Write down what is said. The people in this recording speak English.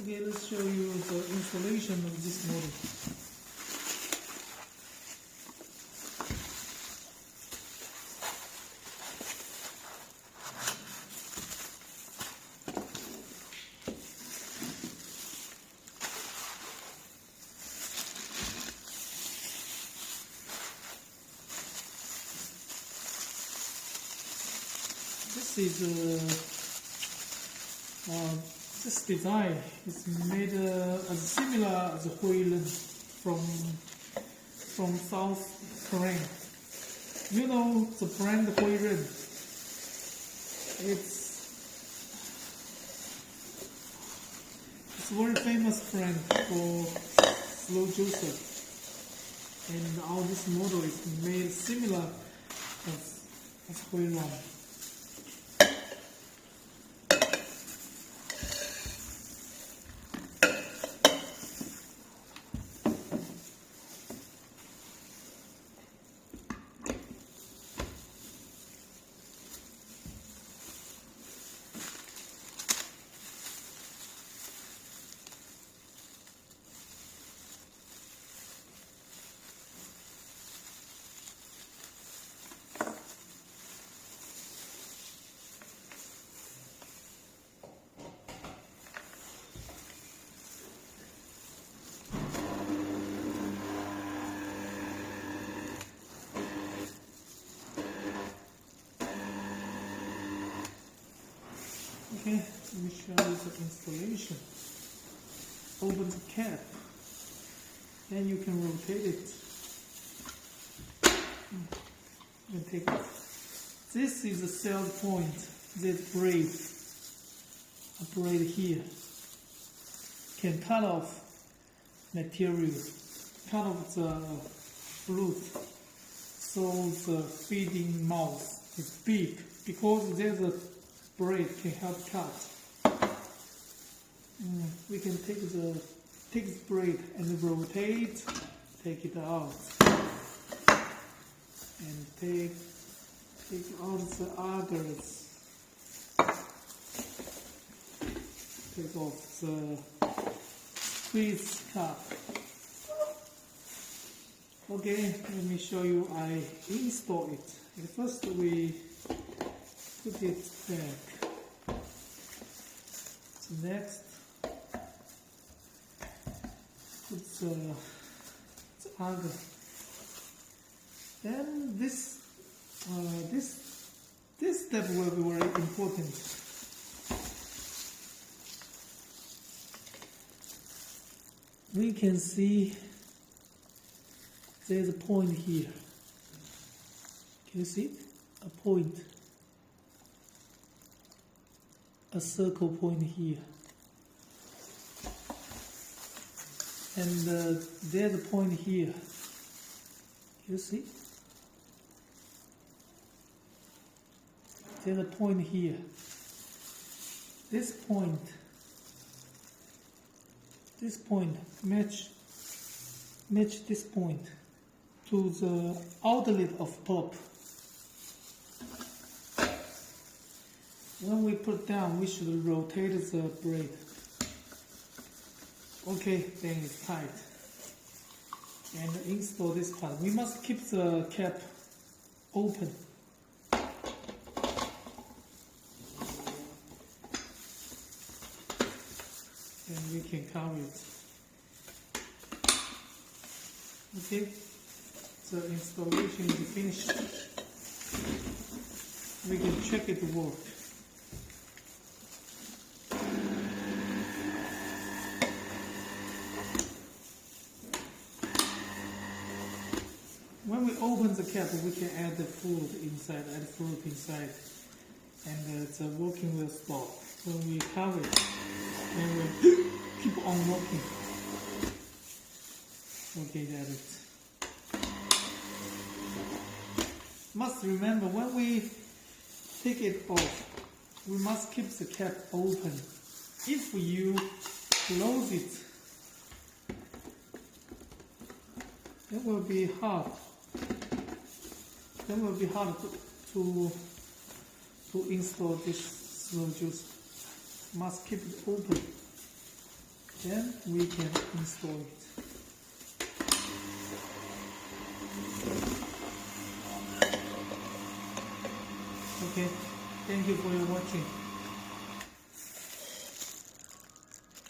Okay, let's show you the installation of this model. This design is made as similar as Huilen from South Korea. You know the brand Huilen. It's a very famous brand for slow juicer, and this model is made similar as Huilen. Okay, let me show you the installation. Open the cap, then you can rotate it and take it. This is the sales point, this braid, a braid here, can cut off material, cut off the fruit, so the feeding mouth is big, because there's a braid can help cut. We can take the braid and rotate, take it out, and take out the others. Take off the squeeze cap. Okay, let me show you. I install it. At first we put it back. So next, put the other. Then this step will be very important. We can see there's a point here. Can you see a point? A circle point here, and there's a point here. You see? There's a point here. This point match this point to the outlet of top. When we put down, we should rotate the braid. Okay, then it's tight. And install this part. We must keep the cap open. And we can cover it. Okay, the installation is finished. We can check it work. When we open the cap, we can add the fruit inside, and the working will stop. When we cover it, and we keep on working. Okay, that's it. Must remember, when we take it off, we must keep the cap open. If you close it, it will be hard. It will be hard to install this slow juice. Must keep it open. Then we can install it. Okay, thank you for your watching.